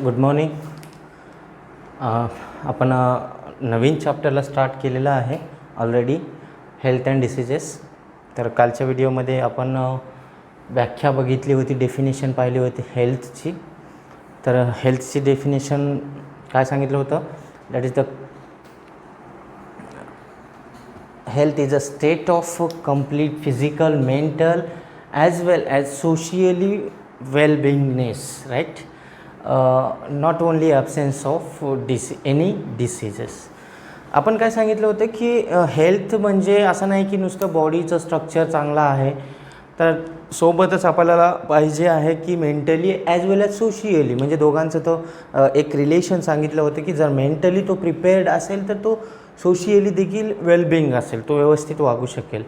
Good morning. आपण नवीन चॅप्टरला start केलेला आहे ऑलरेडी, हेल्थ अँड डिसीजेस. तर कालच्या व्हिडिओमध्ये आपण व्याख्या बघितली होती, डेफिनेशन पाहिली होती हेल्थची. तर हेल्थची डेफिनेशन काय सांगितलं होतं? That is the health is a state of complete physical, mental as well as socially wellbeingness, right. Not only absence of any diseases. आपण काय सांगितलं होतं की हेल्थ म्हणजे असं नाही की नुसतं बॉडीचं स्ट्रक्चर चांगलं आहे, तर सोबतच आपल्याला पाहिजे आहे की mentally as well as socially, म्हणजे दोघांचं तो एक रिलेशन सांगितलं होतं की जर मेंटली तो प्रिपेअर्ड असेल तर तो सोशियली देखील वेलबिंग असेल, तो व्यवस्थित वागू शकेल.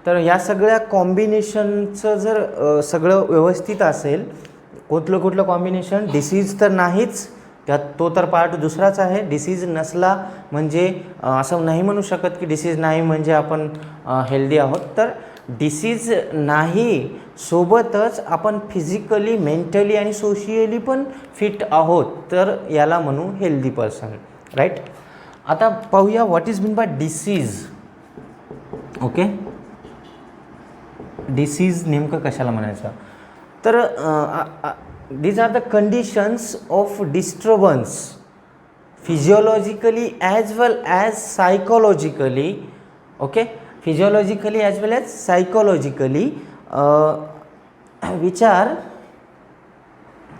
तर या सगळ्या कॉम्बिनेशनचं जर सगळं व्यवस्थित असेल, कुठलं कॉम्बिनेशन, डिसीज तर नाहीच त्यात, तो तर पार्ट दुसराच आहे. डिसीज नसला म्हणजे असं नाही म्हणू शकत की डिसीज नाही म्हणजे आपण हेल्दी आहोत. तर डिसीज नाही सोबतच आपण फिजिकली, मेंटली आणि सोशियली पण फिट आहोत, तर याला म्हणू हेल्दी पर्सन, राईट. आता पाहूया what is mean by disease. Okay, disease नेमकं कशाला म्हणायचं? तर these are the conditions of disturbance physiologically as well as psychologically. Okay, physiologically as well as psychologically, which are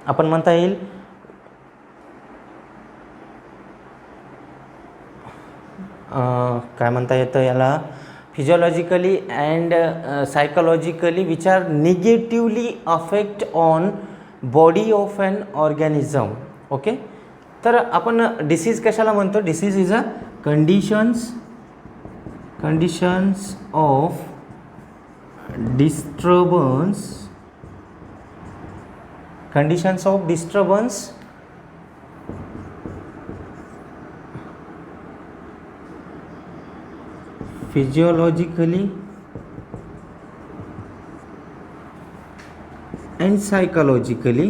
आपण म्हणता येईल काय म्हणता येतं याला, physiologically and psychologically which are negatively affect on body of an organism. Okay, तर आपण disease कशाला म्हणतो? Disease is a conditions of disturbance physiologically and psychologically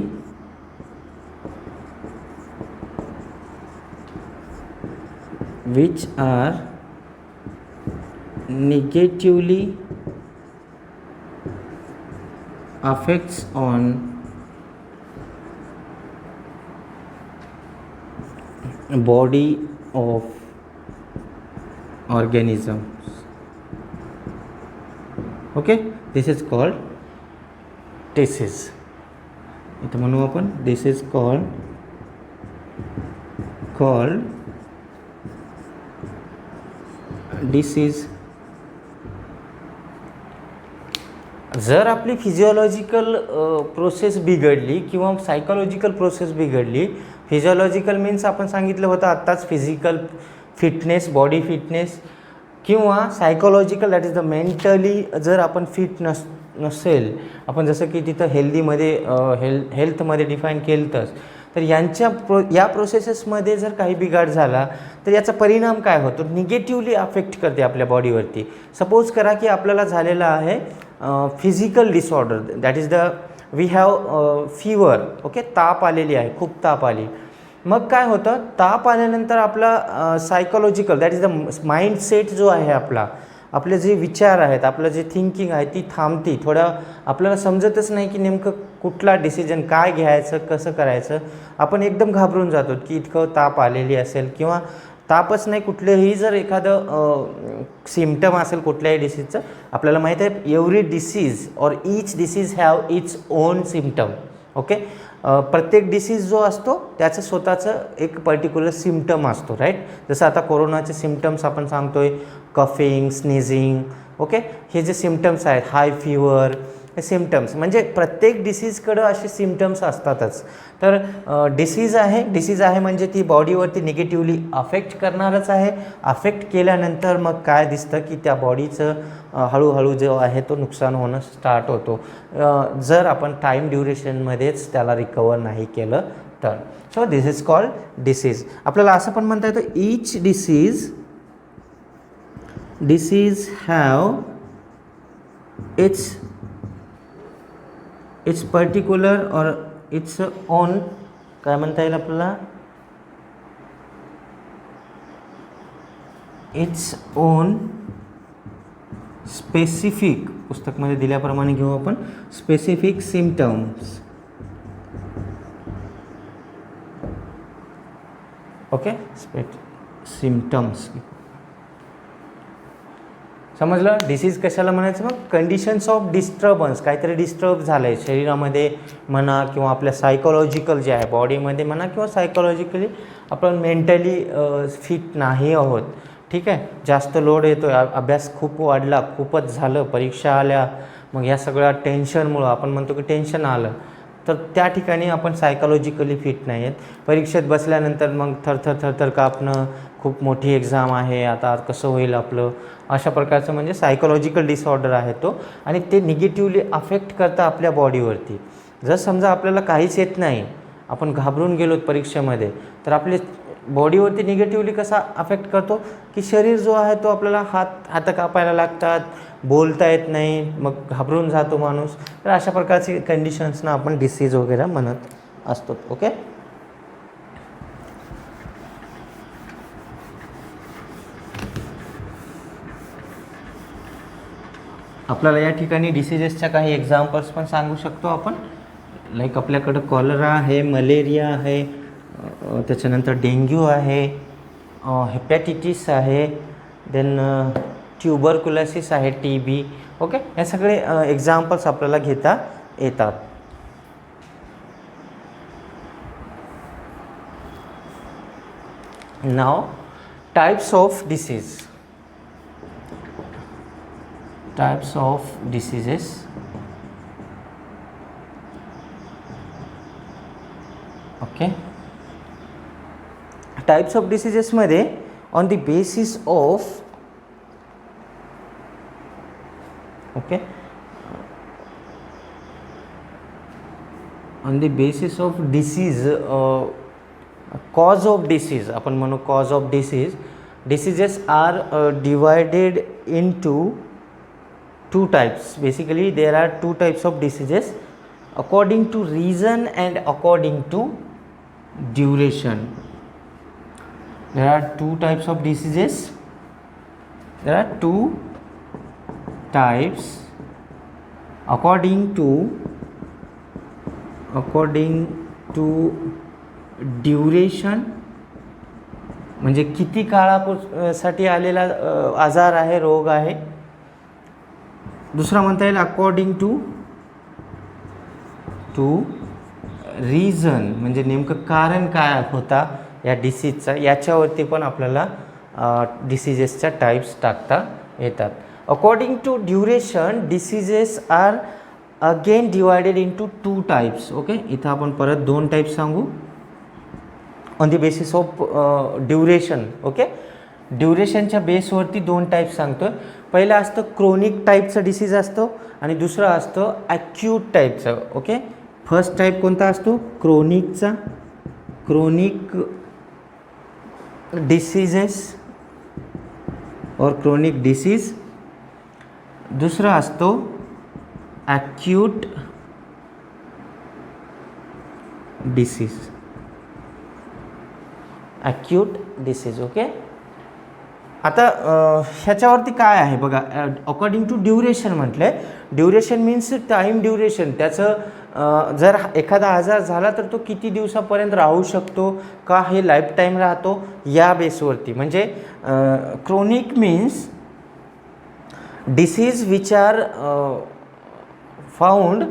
which are negatively affects on body of organisms. Okay, this is called disease. इथं म्हणू आपण this is called disease. जर आपली physiological process बिघडली किंवा सायकोलॉजिकल प्रोसेस बिघडली, फिजिओलॉजिकल मीन्स आपण सांगितलं होतं आत्ताच, फिजिकल फिटनेस, बॉडी फिटनेस, किंवा psychological that is the mentally जर आपण फिट नसेल, आपण जसं की तिथं हेल्दीमध्ये हेल्थमध्ये डिफाईन केलंच, तर या प्रोसेसेसमध्ये जर काही बिघाड झाला तर याचा परिणाम काय होतो? निगेटिव्हली अफेक्ट करते आपल्या बॉडीवरती. सपोज करा की आपल्याला झालेला आहे physical disorder, that is the we have fever. Okay, ताप आलेली आहे, खूप ताप आली. मग काय होतं? ताप आल्यानंतर आपला psychological that is the mindset जो आहे आपले जे विचार आहेत, आपलं जे थिंकिंग आहे ती थांबती. थोडं आपल्याला समजतच नाही की नेमकं कुठला डिसिजन काय घ्यायचं, कसं करायचं. आपण एकदम घाबरून जातो की इतकं ताप आलेली असेल, किंवा तापच नाही, कुठलेही जर एखादं सिम्पटम असेल कुठल्याही डिसीजचं, आपल्याला माहीत आहे every disease or each disease have its own symptom. Okay, प्रत्येक डिसीज जो असतो त्याचं स्वतःचं एक पर्टिक्युलर सिम्पटम असतो, राईट. जसं आता कोरोनाचे सिम्पटम्स आपण सांगतोय, कफिंग, स्नीझिंग. ओके, हे जे सिम्पटम्स आहेत, हाय फीवर, हे सिम्पटम्स म्हणजे प्रत्येक डिसीजकडं असे सिम्पटम्स असतातच. तर डिसीज आहे म्हणजे ती बॉडीवरती निगेटिव्हली अफेक्ट करणारच आहे. अफेक्ट केल्यानंतर मग काय दिसतं की त्या बॉडीचं हळूहळू जो आहे तो नुकसान होणं स्टार्ट होतो, जर आपण टाईम ड्युरेशनमध्येच त्याला रिकवर नाही केलं तर. So this is called disease. आपल्याला असं पण म्हणता येतं each disease have its particular or its own काय म्हणता येईल आपल्याला, इट्स ओन स्पेसिफिक, पुस्तकमध्ये दिल्याप्रमाणे घेऊ आपण, स्पेसिफिक सिम्पटम्स. Okay, symptoms. समजलं. डिसीज कशाला म्हणायचं मग, कंडिशन्स ऑफ डिस्टर्बन्स, काहीतरी डिस्टर्ब झालं आहे शरीरामध्ये म्हणा किंवा आपल्या सायकोलॉजिकल जे आहे बॉडीमध्ये म्हणा किंवा सायकोलॉजिकली आपण मेंटली फिट नाही आहोत. ठीक आहे, जास्त लोड येतो आहे, अभ्यास खूप वाढला, खूपच झालं, परीक्षा आल्या, मग या सगळ्या टेन्शनमुळं आपण म्हणतो की टेन्शन आलं, तर त्या ठिकाणी आपण सायकोलॉजिकली फिट नाही आहेत. परीक्षेत बसल्यानंतर मग थरथर कापणं, खूप मोठी एक्झाम आहे, आता कसं होईल आपलं, अशा प्रकारचं म्हणजे सायकोलॉजिकल डिसऑर्डर आहे तो. आणि ते निगेटिव्हली अफेक्ट करतं आपल्या बॉडीवरती. जर समजा आपल्याला काहीच येत नाही, आपण घाबरून गेलो परीक्षेमध्ये, तर आपले बॉडीवरती निगेटिव्हली कसा अफेक्ट करतो की शरीर जो आहे तो आपल्याला हात कापायला लागतात, बोलता येत नाही, मग घाबरून जातो माणूस. तर अशा प्रकारची कंडिशन्सना आपण डिसीज वगैरे म्हणत असतो. ओके, आपल्याला या ठिकाणी डिसीजेसच्या काही एक्झाम्पल्स पण सांगू शकतो आपण. लाईक आपल्याकडं कॉलरा आहे, मलेरिया आहे, त्याच्यानंतर डेंग्यू आहे, हेपॅटिटिस आहे, देन ट्युबरक्युलोसिस आहे, TB. ओके, हे सगळे एक्झाम्पल्स आपल्याला घेता येतात. नाव types of disease. Types of diseases. Okay, types of डिसीजेसमध्ये on the basis of, okay, on the basis of disease, cause of disease आपण म्हणू, cause of disease. Diseases are divided into two types. Basically there are two types of diseases according to reason and according to duration. There are two types of diseases. There are two types according to duration, म्हणजे किती काळासाठी आलेला आजार आहे, रोग आहे. दुसरा म्हणता येईल अकॉर्डिंग टू रिझन, म्हणजे नेमकं कारण काय होता या डिसीजचा, याच्यावरती पण आपल्याला डिसीजेसच्या टाईप्स टाकता येतात. According to duration diseases are again divided into two types. Okay, इथं आपण परत दोन टाईप्स सांगू on the basis of duration. Okay, ड्युरेशनच्या बेसवरती दोन टाईप्स सांगतो. पहिलं असतं क्रोनिक टाईपचं डिसीज असतो आणि दुसरं असतं ॲक्यूट टाईपचं. ओके, फर्स्ट टाईप कोणता असतो, क्रोनिकचा, क्रोनिक डिसीजेस और क्रोनिक डिसीज. दुसरा असतो acute disease, acute disease. Okay, आता ह्याच्यावरती काय आहे बघा, अकॉर्डिंग टू ड्युरेशन म्हटलं. ड्युरेशन मीन्स टाईम ड्युरेशन, त्याचं जर एखादा आजार झाला तर तो किती दिवसापर्यंत राहू शकतो का, हे लाईफ टाईम राहतो, या बेसवरती. म्हणजे chronic means disease which are found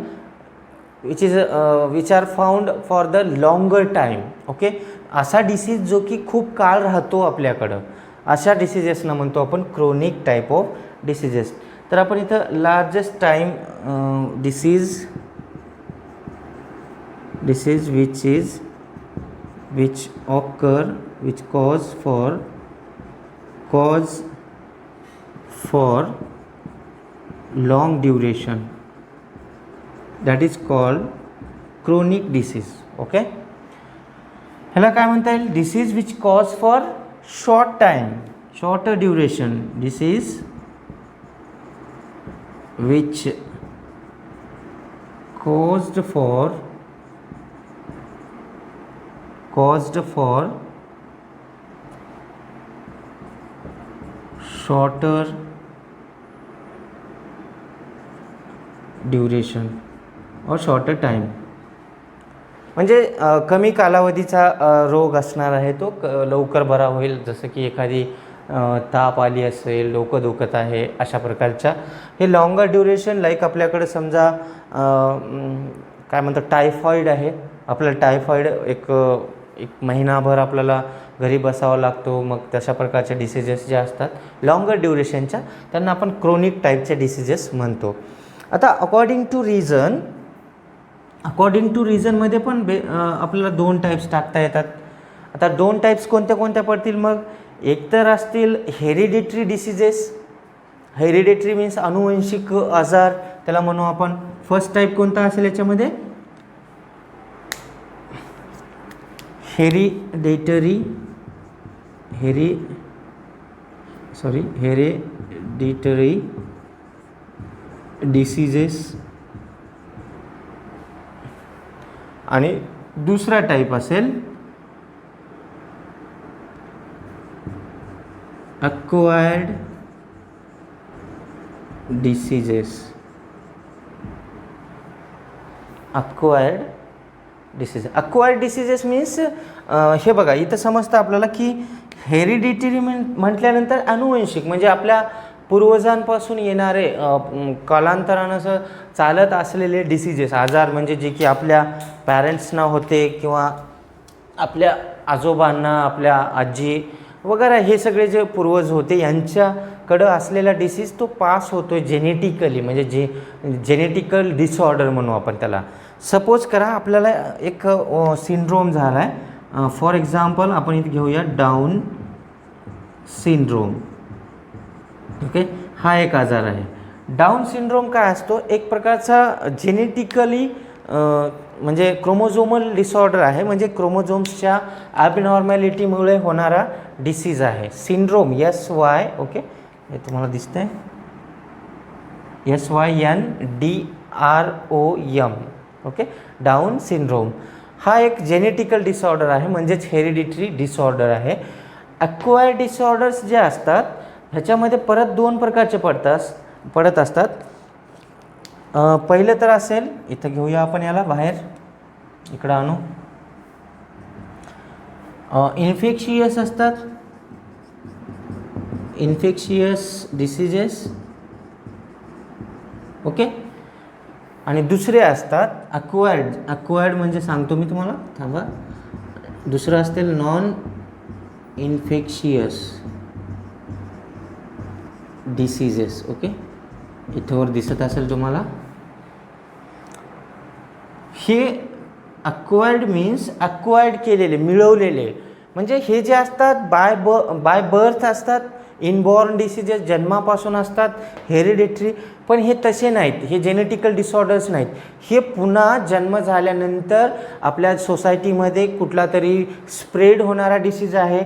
which are found for the longer time. Okay, असा डिसीज जो की खूप काळ राहतो आपल्याकडं, अशा डिसीजेसना म्हणतो आपण क्रोनिक टाईप ऑफ डिसीजेस. तर आपण इथं largest time disease which occur which cause for long duration, that is called chronic disease. Okay, ह्याला काय म्हणता येईल, disease which cause for short time, shorter duration, disease which caused for caused for shorter duration or shorter time. म्हणजे कमी कालावधीचा रोग असणार आहे तो लवकर बरा होईल, जसं की एखादी ताप आली असेल, डोकं दुखत आहे, अशा प्रकारच्या. हे लॉंगर ड्युरेशन, लाईक आपल्याकडे समजा काय म्हणतात टायफॉईड आहे, आपल्याला टायफॉईड एक महिनाभर आपल्याला घरी बसावं लागतो, मग तशा प्रकारच्या डिसिजेस ज्या असतात लॉंगर ड्युरेशनच्या त्यांना आपण क्रोनिक टाईपचे डिसिजेस म्हणतो. आता अकॉर्डिंग टू रिझनमध्ये पण आपल्याला 2 टाईप्स टाकता येतात. आता 2 टाईप्स कोणत्या कोणत्या पडतील मग? एक तर असतील हेरिडिटरी डिसिजेस. हेरिडिटरी मीन्स अनुवंशिक आजार त्याला म्हणू आपण. फर्स्ट टाईप कोणता असेल याच्यामध्ये? Hereditary diseases. आणि दुसरा टाईप असेल acquired diseases. Acquired diseases means हे बघा इथं समजतं आपल्याला की हेरिडिटरी म्हटल्यानंतर अनुवंशिक म्हणजे आपल्या पूर्वजांपासून येणारे कालांतरानं चालत असलेले डिसिजेस, आजार, म्हणजे जे की आपल्या पॅरेंट्सना होते किंवा आपल्या आजोबांना, आपल्या आजी वगैरे हे सगळे जे पूर्वज होते यांच्याकडं असलेला डिसीज तो पास होतो आहे जेनेटिकली, म्हणजे जेनेटिकल डिसऑर्डर म्हणू आपण त्याला. सपोज करा आपल्याला एक सिंड्रोम झाला आहे, फॉर एक्झाम्पल आपण इथे घेऊया डाऊन सिंड्रोम. ओके, हा एक आजार आहे. डाऊन सिंड्रोम काय असतो? एक प्रकारचा जेनेटिकली म्हणजे क्रोमोझोमल डिसऑर्डर आहे, म्हणजे क्रोमोझोम्सच्या ॲबनॉर्मॅलिटीमुळे होणारा डिसीज आहे. सिंड्रोम SY, ओके, हे तुम्हाला दिसतंय SYNDROM. ओके, डाऊन सिंड्रोम हा एक जेनेटिकल डिसऑर्डर आहे, म्हणजेच हेरिडिटरी डिसऑर्डर आहे. अक्वायर्ड डिसऑर्डर्स जे असतात ह्याच्यामध्ये परत 2 प्रकारचे पडत असतात. पहिलं तर असेल, इथं घेऊया आपण याला बाहेर, इकडं आणू. इन्फेक्शियस असतात, इन्फेक्शियस डिसिजेस. ओके, आणि दुसरे असतात अक्वायर्ड म्हणजे सांगतो मी तुम्हाला, थांबा. दुसरं असतील नॉन इन्फेक्शियस डिसिजेस. ओके, इथंवर दिसत असेल तुम्हाला. हे अक्वायर्ड मीन्स अक्वायर्ड केलेले, मिळवलेले, म्हणजे हे जे असतात बाय बर्थ असतात, इनबॉर्न डिसिजेस जन्मापासून असतात, हेरिडिटरी. पण हे तसे नाहीत, हे जेनेटिकल डिसऑर्डर्स नाहीत. हे पुन्हा जन्म झाल्यानंतर आपल्या सोसायटीमध्ये कुठला तरी स्प्रेड होणारा डिसीज आहे,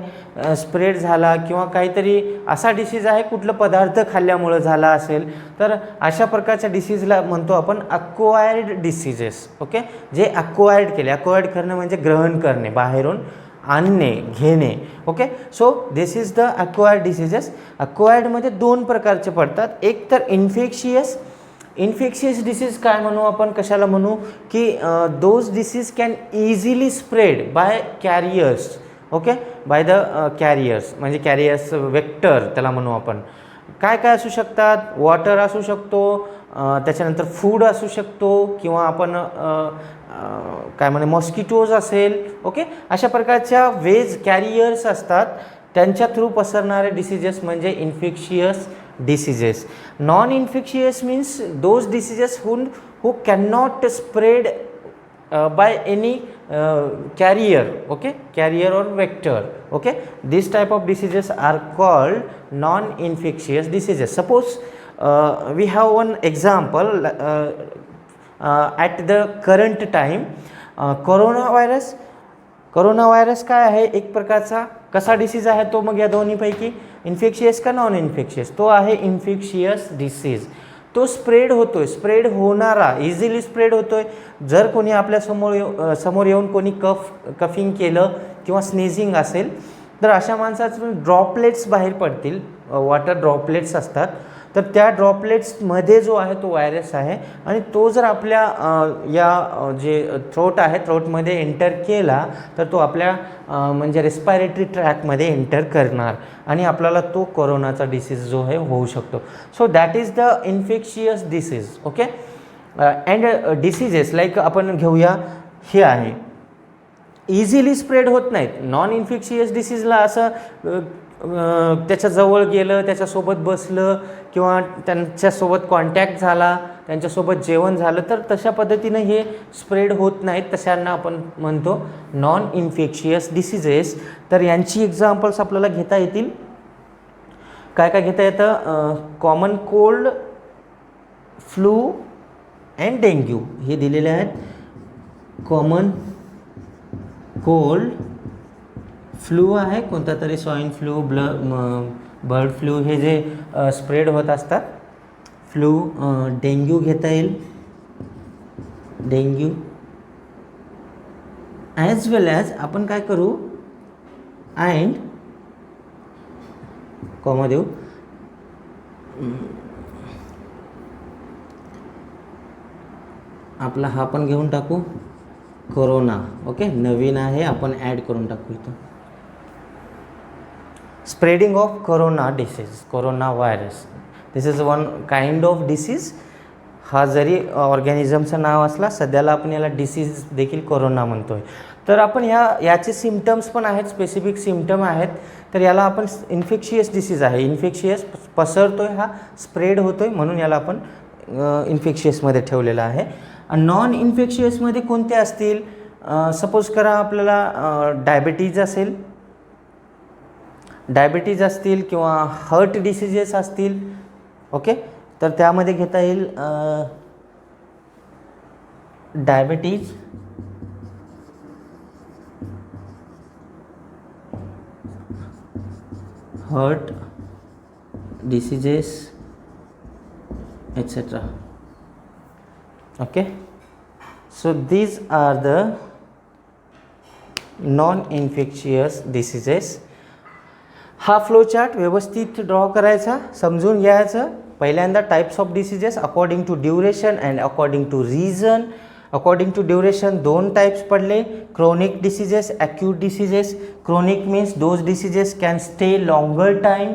स्प्रेड झाला किंवा काहीतरी असा डिसीज आहे, कुठलं पदार्थ खाल्ल्यामुळं झाला असेल, तर अशा प्रकारच्या डिसीजला म्हणतो आपण अक्वायर्ड डिसिजेस. ओके, जे अक्वायर्ड केले. अक्वायर्ड करणं म्हणजे ग्रहण करणे, बाहेरून आणणे, घेणे. ओके, so this is the acquired diseases. अक्वायर्डमध्ये 2 प्रकारचे पडतात. एक तर इन्फेक्शियस डिसीज काय म्हणू आपण, कशाला म्हणू की those disease can easily spread by carriers. Okay, by the carriers म्हणजे कॅरियर्स वेक्टर त्याला म्हणू आपण. काय काय असू शकतात? वॉटर असू शकतो, त्याच्यानंतर फूड असू शकतो, किंवा आपण काय म्हणे मॉस्किटोज असेल. ओके, अशा प्रकारच्या वेज कॅरियर्स असतात, त्यांच्या थ्रू पसरणारे डिसिजेस म्हणजे infectious diseases. Non infectious means those diseases who can not spread by any carrier. Okay, carrier or vector. Okay, this type of diseases are called non-infectious diseases. Suppose we have one example at the current time. Coronavirus काय आहे? एक प्रकारचा कसा disease आहे तो? मग या दोन्हीपैकी इन्फेक्शियस का नॉन इन्फेक्शियस? तो आहे इन्फेक्शियस डिसीज. तो स्प्रेड होतोय, स्प्रेड होणारा, इझिली स्प्रेड होतोय. जर कोणी आपल्या समोर येऊन कोणी कफिंग केलं किंवा स्नीझिंग असेल तर अशा माणसाचं ड्रॉपलेट्स बाहेर पडतील, वॉटर ड्रॉपलेट्स असतात. तर त्या ड्रॉपलेट्समध्ये जो आहे तो व्हायरस आहे आणि तो जर आपल्या जे थ्रोट आहे थ्रोटमध्ये एंटर केला तर तो आपल्या म्हणजे रेस्पायरेटरी ट्रॅकमध्ये एंटर करणार आणि आपल्याला तो कोरोनाचा डिसीज जो आहे होऊ शकतो. So that is the infectious disease. Okay. And diseases like आपण घेऊया, हे आहे इझिली स्प्रेड होत नाहीत. नॉन इन्फेक्शियस डिसीजला असं त्याच्याजवळ गेलं, त्याच्यासोबत बसलं किंवा त्यांच्यासोबत कॉन्टॅक्ट झाला, त्यांच्यासोबत जेवण झालं तर तशा पद्धतीनं हे स्प्रेड होत नाहीत. तशांना आपण म्हणतो नॉन इन्फेक्शियस डिसीजेस. तर यांची एक्झाम्पल्स आपल्याला घेता येतील. काय काय घेता येतं? Common cold, flu and dengue हे दिलेले आहेत. कॉमन कोल्ड, फ्लू आहे कोणता तरी, स्वाईन फ्लू, बर्ड फ्लू हे जे स्प्रेड होत असतात. फ्लू, डेंग्यू घेता येईल, डेंग्यू. ॲज वेल ॲज आपण काय करू, अँड कॉमा देऊ, आपला हा पण घेऊन टाकू कोरोना. ओके, नवीन आहे आपण ॲड करून टाकू इथं. Spreading of corona disease, corona virus, this is one kind of disease. हा जरी ऑर्गॅनिझमचं नाव असला सध्याला आपण याला डिसीज देखील कोरोना म्हणतो आहे. तर आपण याचे सिम्टम्स पण आहेत, स्पेसिफिक सिम्टम आहेत. तर याला आपण इन्फेक्शियस डिसीज आहे, इन्फेक्शियस पसरतो आहे, हा स्प्रेड होतो आहे म्हणून याला आपण इन्फेक्शियसमध्ये ठेवलेलं आहे. नॉन इन्फेक्शियसमध्ये कोणते असतील? सपोज करा आपल्याला डायबिटीज असतील किंवा हार्ट डिसीजेस असतील. ओके, तर त्यामध्ये घेता येईल diabetes, heart diseases etc. Okay, so these are the non-infectious diseases. हा फ्लो चार्ट व्यवस्थित ड्रॉ करायचा, समजून घ्यायचं. पहिल्यांदा types of diseases according to duration and according to reason. According to duration 2 types पडले, chronic diseases, acute diseases. Chronic means those diseases can stay longer time.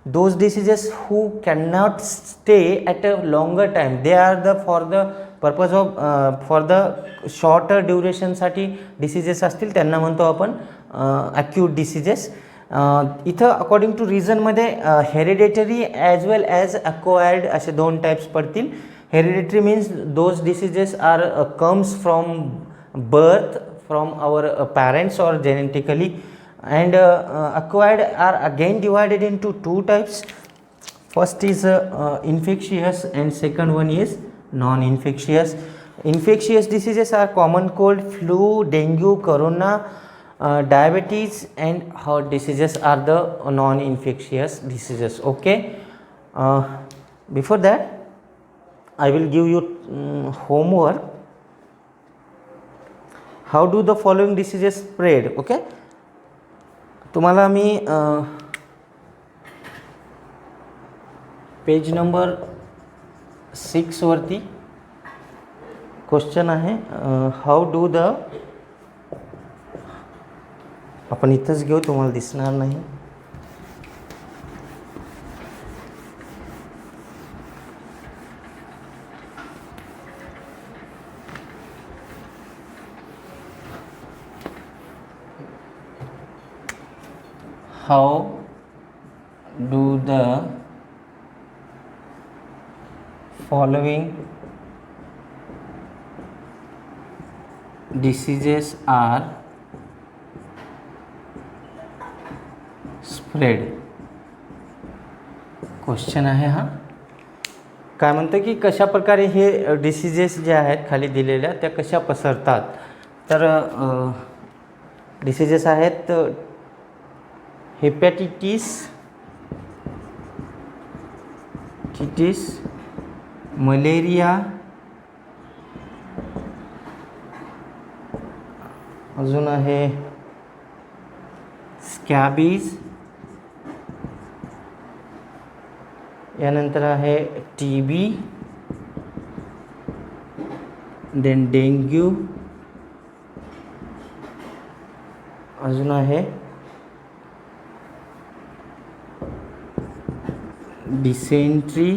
Those diseases who cannot stay at a longer time, they are the for the purpose of for the shorter duration साठी diseases असतील त्यांना म्हणतो आपण acute diseases. इथं according to रिझनमध्ये hereditary as well as acquired असे 2 types पडतील. Hereditary means those diseases are comes from birth, from our parents और genetically. And acquired are again divided into 2 types. First is infectious and second one is non-infectious. Infectious diseases are common cold, flu, dengue, corona, diabetes and heart diseases are the non-infectious diseases. Okay, before that I will give you homework. How do the following diseases spread? Okay, तुम्हाला मी page number 6 वरती question आहे. How do the, आपण इथंच घेऊ, तुम्हाला दिसणार नाही. How do the following diseases are spread? Question आहे हा. काय म्हणतं की कशा प्रकारे हे डिसीजेस जे आहेत खाली दिलेल्या त्या कशा पसरतात. तर डिसीजेस आहेत हेपॅटिटिस, मलेरिया, अजून आहे स्कॅबीज, यानंतर आहे TB, देन डेंग्यू, अजून आहे डिसेंट्री,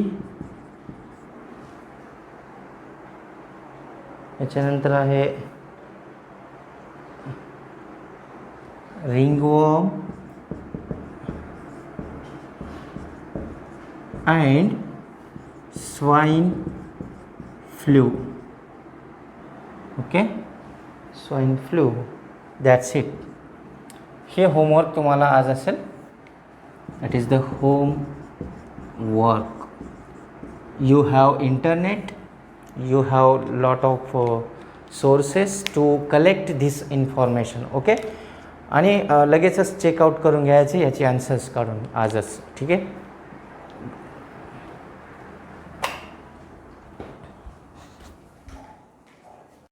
याच्यानंतर आहे ringworm and swine flu. Okay, swine flu, that's it. हे होमवर्क तुम्हाला आज असेल. That is the home work. You have internet, you have lot of sources to collect this information. Okay, आणि लगेचच चेकआउट करून घ्यायचे याची आन्सर्स काढून आजच. ठीक आहे.